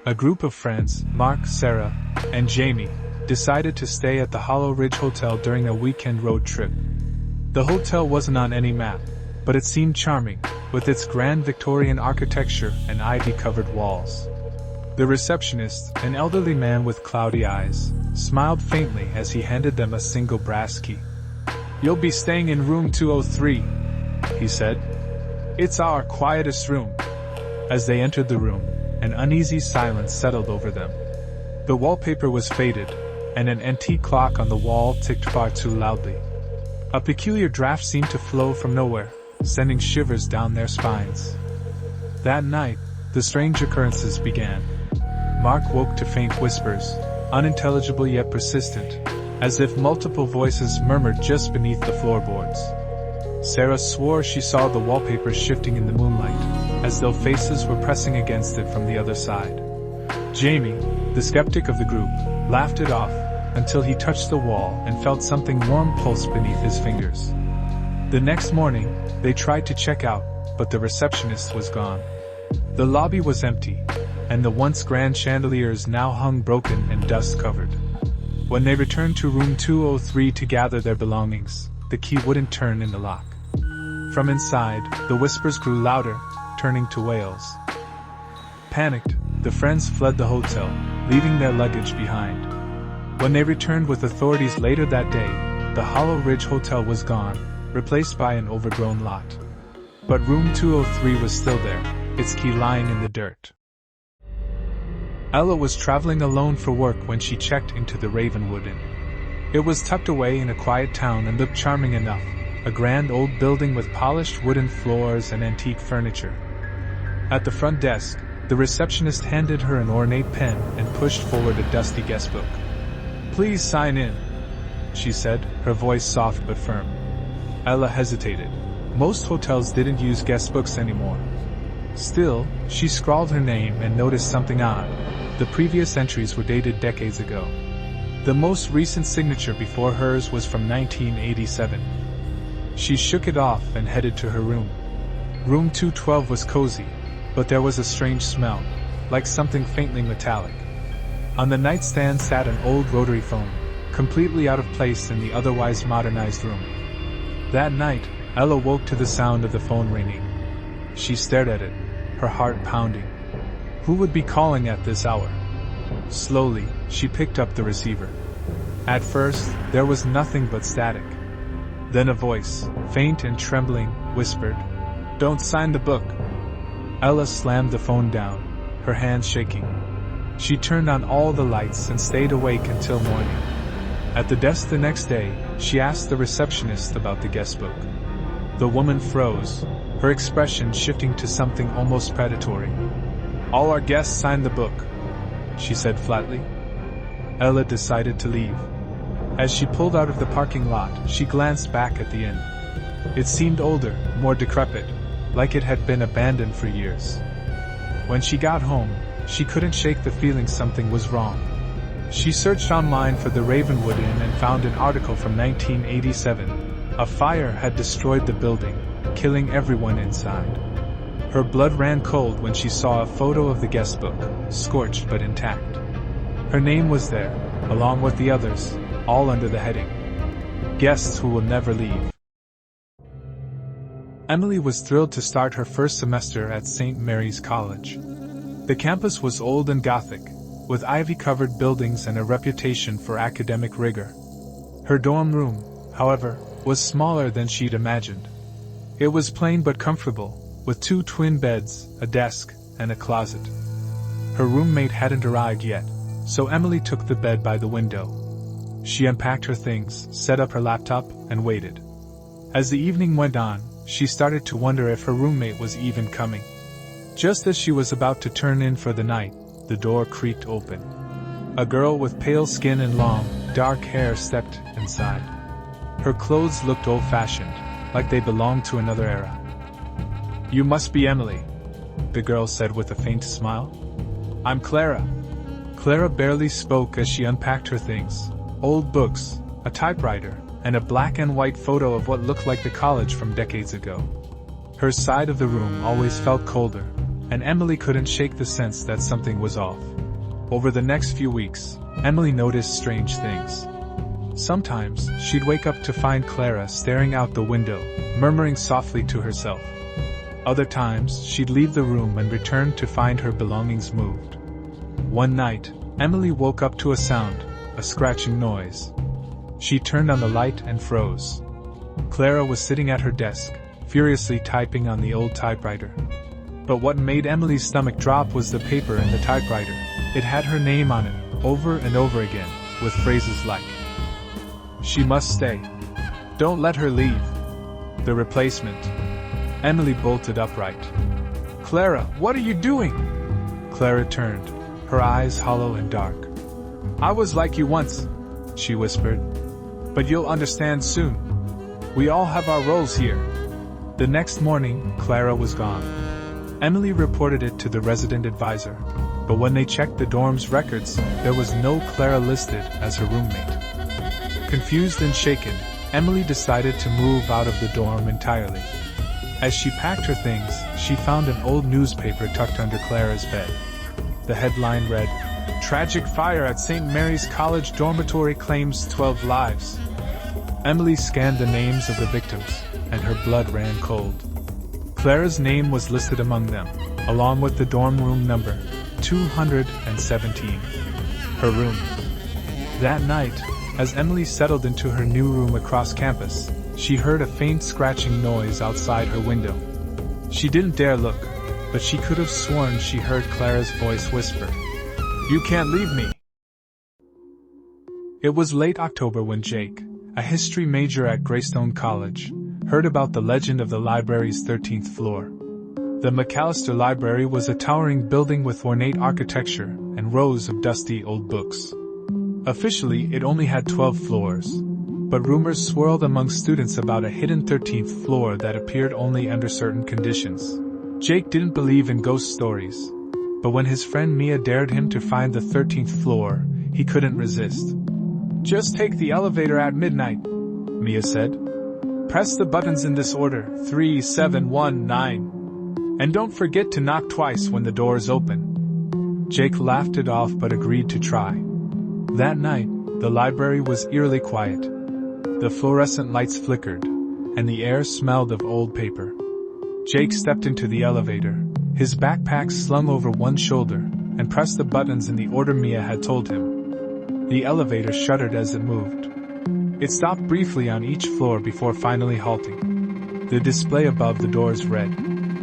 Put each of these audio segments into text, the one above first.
A group of friends, Mark, Sarah, and Jamie, decided to stay at the Hollow Ridge Hotel during a weekend road trip. The hotel wasn't on any map, but it seemed charming, with its grand Victorian architecture and ivy-covered walls. The receptionist, an elderly man with cloudy eyes, smiled faintly as he handed them a single brass key. "You'll be staying in room 203, he said. "It's our quietest room." As they entered the room, an uneasy silence settled over them. The wallpaper was faded, and an antique clock on the wall ticked far too loudly. A peculiar draft seemed to flow from nowhere, sending shivers down their spines. That night, the strange occurrences began. Mark woke to faint whispers, unintelligible yet persistent, as if multiple voices murmured just beneath the floorboards. Sarah swore she saw the wallpaper shifting in the moonlight, as though faces were pressing against it from the other side. Jamie, the skeptic of the group, laughed it off, until he touched the wall and felt something warm pulse beneath his fingers. The next morning, they tried to check out, but the receptionist was gone. The lobby was empty, and the once grand chandeliers now hung broken and dust-covered. When they returned to room 203 to gather their belongings, the key wouldn't turn in the lock. From inside, the whispers grew louder, turning to wails. Panicked, the friends fled the hotel, leaving their luggage behind. When they returned with authorities later that day, the Hollow Ridge Hotel was gone, replaced by an overgrown lot. But room 203 was still there, its key lying in the dirt. Ella was traveling alone for work when she checked into the Ravenwood Inn. It was tucked away in a quiet town and looked charming enough, a grand old building with polished wooden floors and antique furniture. At the front desk, the receptionist handed her an ornate pen and pushed forward a dusty guest book. "Please sign in," she said, her voice soft but firm. Ella hesitated. Most hotels didn't use guest books anymore. Still, she scrawled her name and noticed something odd. The previous entries were dated decades ago. The most recent signature before hers was from 1987. She shook it off and headed to her room. Room 212 was cozy, but there was a strange smell, like something faintly metallic. On the nightstand sat an old rotary phone, completely out of place in the otherwise modernized room. That night, Ella woke to the sound of the phone ringing. She stared at it, her heart pounding. Who would be calling at this hour? Slowly, she picked up the receiver. At first, there was nothing but static. Then a voice, faint and trembling, whispered, "Don't sign the book." Ella slammed the phone down, her hands shaking. She turned on all the lights and stayed awake until morning. At the desk the next day, she asked the receptionist about the guest book. The woman froze, her expression shifting to something almost predatory. "All our guests signed the book," she said flatly. Ella decided to leave. As she pulled out of the parking lot, she glanced back at the inn. It seemed older, more decrepit, like it had been abandoned for years. When she got home, she couldn't shake the feeling something was wrong. She searched online for the Ravenwood Inn and found an article from 1987. A fire had destroyed the building, killing everyone inside. Her blood ran cold when she saw a photo of the guest book, scorched but intact. Her name was there, along with the others, all under the heading, "Guests Who Will Never Leave." Emily was thrilled to start her first semester at St. Mary's College. The campus was old and Gothic, with ivy-covered buildings and a reputation for academic rigor. Her dorm room, however, was smaller than she'd imagined. It was plain but comfortable, with 2 twin beds, a desk, and a closet. Her roommate hadn't arrived yet, so Emily took the bed by the window. She unpacked her things, set up her laptop, and waited. As the evening went on, she started to wonder if her roommate was even coming. Just as she was about to turn in for the night, the door creaked open. A girl with pale skin and long, dark hair stepped inside. Her clothes looked old-fashioned, like they belonged to another era. "You must be Emily," the girl said with a faint smile. "I'm Clara." Clara barely spoke as she unpacked her things: old books, a typewriter, and a black and white photo of what looked like the college from decades ago. Her side of the room always felt colder, and Emily couldn't shake the sense that something was off. Over the next few weeks, Emily noticed strange things. Sometimes, she'd wake up to find Clara staring out the window, murmuring softly to herself. Other times, she'd leave the room and return to find her belongings moved. One night, Emily woke up to a sound, a scratching noise. She turned on the light and froze. Clara was sitting at her desk, furiously typing on the old typewriter. But what made Emily's stomach drop was the paper in the typewriter. It had her name on it, over and over again, with phrases like, "She must stay. Don't let her leave. The replacement." Emily bolted upright. "Clara, what are you doing?" Clara turned, her eyes hollow and dark. "I was like you once," she whispered. "But you'll understand soon. We all have our roles here." The next morning, Clara was gone. Emily reported it to the resident advisor, but when they checked the dorm's records, there was no Clara listed as her roommate. Confused and shaken, Emily decided to move out of the dorm entirely. As she packed her things, she found an old newspaper tucked under Clara's bed. The headline read, "Tragic fire at St. Mary's College dormitory claims 12 lives." Emily scanned the names of the victims, and her blood ran cold. Clara's name was listed among them, along with the dorm room number, 217. Her room. That night, as Emily settled into her new room across campus, she heard a faint scratching noise outside her window. She didn't dare look, but she could have sworn she heard Clara's voice whisper, "You can't leave me." It was late October when Jake, a history major at Greystone College, heard about the legend of the library's 13th floor. The McAllister Library was a towering building with ornate architecture and rows of dusty old books. Officially, it only had 12 floors, but rumors swirled among students about a hidden 13th floor that appeared only under certain conditions. Jake didn't believe in ghost stories, but when his friend Mia dared him to find the 13th floor, he couldn't resist. "Just take the elevator at midnight," Mia said. "Press the buttons in this order, 3, 7, 1, 9. And don't forget to knock twice when the doors open." Jake laughed it off but agreed to try. That night, the library was eerily quiet. The fluorescent lights flickered, and the air smelled of old paper. Jake stepped into the elevator, his backpack slung over one shoulder, and pressed the buttons in the order Mia had told him. The elevator shuddered as it moved. It stopped briefly on each floor before finally halting. The display above the doors read,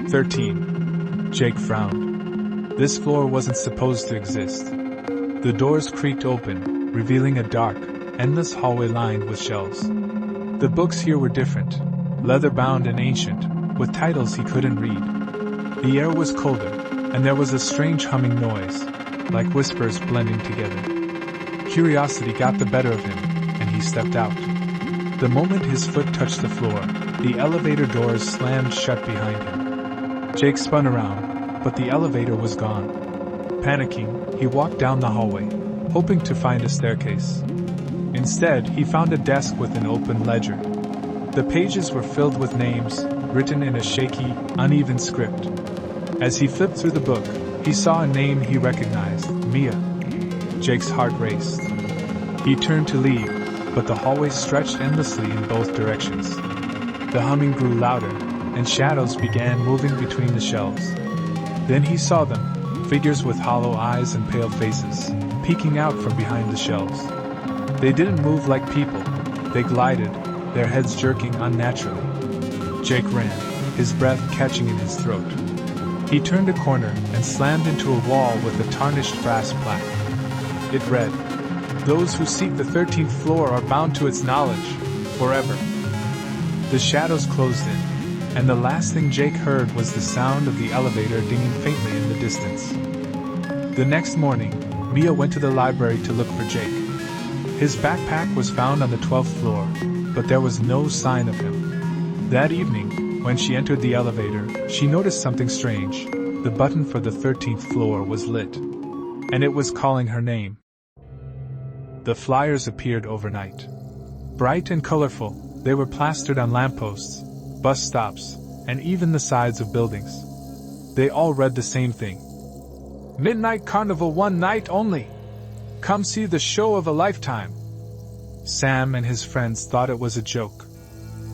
13. Jake frowned. This floor wasn't supposed to exist. The doors creaked open, revealing a dark, endless hallway lined with shelves. The books here were different, leather-bound and ancient, with titles he couldn't read. The air was colder, and there was a strange humming noise, like whispers blending together. Curiosity got the better of him, and he stepped out. The moment his foot touched the floor, the elevator doors slammed shut behind him. Jake spun around, but the elevator was gone. Panicking, he walked down the hallway, hoping to find a staircase. Instead, he found a desk with an open ledger. The pages were filled with names, written in a shaky, uneven script. As he flipped through the book, he saw a name he recognized, Mia. Jake's heart raced. He turned to leave, but the hallway stretched endlessly in both directions. The humming grew louder, and shadows began moving between the shelves. Then he saw them, figures with hollow eyes and pale faces, peeking out from behind the shelves. They didn't move like people, they glided, their heads jerking unnaturally. Jake ran, his breath catching in his throat. He turned a corner and slammed into a wall with a tarnished brass plaque. It read, "Those who seek the 13th floor are bound to its knowledge, forever." The shadows closed in, and the last thing Jake heard was the sound of the elevator dinging faintly in the distance. The next morning, Mia went to the library to look for Jake. His backpack was found on the 12th floor, but there was no sign of him. That evening, when she entered the elevator, she noticed something strange. The button for the 13th floor was lit, and it was calling her name. The flyers appeared overnight. Bright and colorful, they were plastered on lampposts, bus stops, and even the sides of buildings. They all read the same thing. Midnight Carnival, one night only. Come see the show of a lifetime. Sam and his friends thought it was a joke.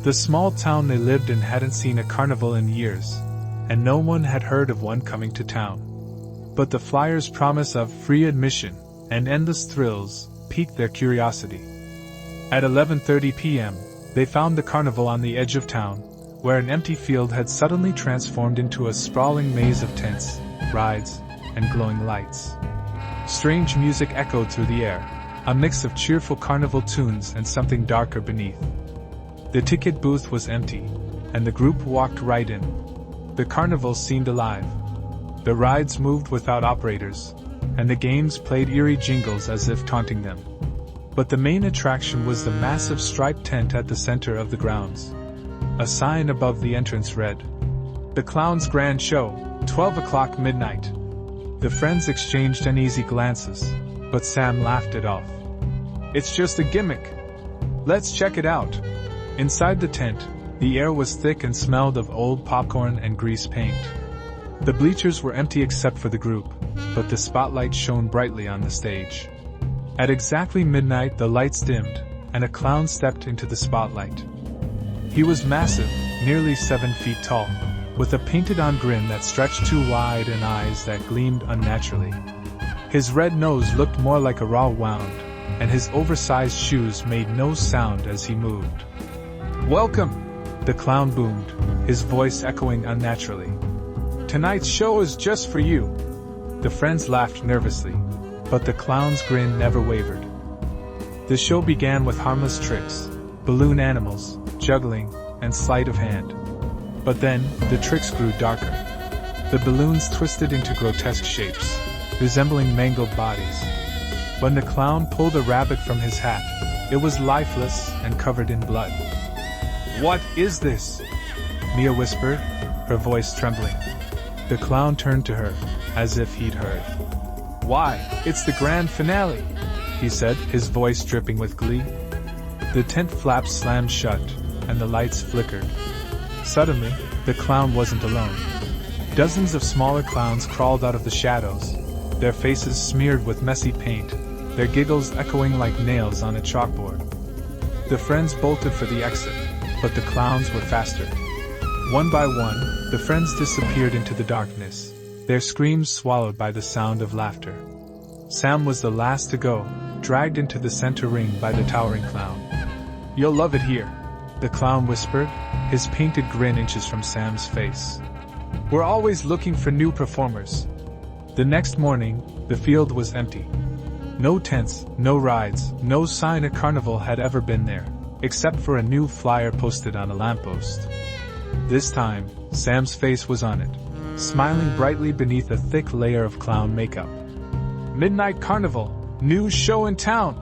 The small town they lived in hadn't seen a carnival in years, and no one had heard of one coming to town. But the flyer's promise of free admission and endless thrills piqued their curiosity. At 11:30 p.m., they found the carnival on the edge of town, where an empty field had suddenly transformed into a sprawling maze of tents, rides, and glowing lights. Strange music echoed through the air, a mix of cheerful carnival tunes and something darker beneath. The ticket booth was empty, and the group walked right in. The carnival seemed alive. The rides moved without operators, and the games played eerie jingles as if taunting them. But the main attraction was the massive striped tent at the center of the grounds. A sign above the entrance read, "The Clown's Grand Show, 12 o'clock midnight." The friends exchanged uneasy glances, but Sam laughed it off. "It's just a gimmick. Let's check it out." Inside the tent, the air was thick and smelled of old popcorn and grease paint. The bleachers were empty except for the group, but the spotlight shone brightly on the stage. At exactly midnight, the lights dimmed, and a clown stepped into the spotlight. He was massive, nearly 7 feet tall, with a painted-on grin that stretched too wide and eyes that gleamed unnaturally. His red nose looked more like a raw wound, and his oversized shoes made no sound as he moved. "Welcome!" the clown boomed, his voice echoing unnaturally. "Tonight's show is just for you." The friends laughed nervously, but the clown's grin never wavered. The show began with harmless tricks, balloon animals, juggling, and sleight of hand. But then, the tricks grew darker. The balloons twisted into grotesque shapes, resembling mangled bodies. When the clown pulled a rabbit from his hat, it was lifeless and covered in blood. "What is this?" Mia whispered, her voice trembling. The clown turned to her, as if he'd heard. "Why, it's the grand finale," he said, his voice dripping with glee. The tent flaps slammed shut, and the lights flickered. Suddenly, the clown wasn't alone. Dozens of smaller clowns crawled out of the shadows, their faces smeared with messy paint, their giggles echoing like nails on a chalkboard. The friends bolted for the exit, but the clowns were faster. One by one, the friends disappeared into the darkness, their screams swallowed by the sound of laughter. Sam was the last to go, dragged into the center ring by the towering clown. "You'll love it here," the clown whispered, his painted grin inches from Sam's face. "We're always looking for new performers." The next morning, the field was empty. No tents, no rides, no sign a carnival had ever been there, except for a new flyer posted on a lamppost. This time, Sam's face was on it, smiling brightly beneath a thick layer of clown makeup. "Midnight Carnival, new show in town!"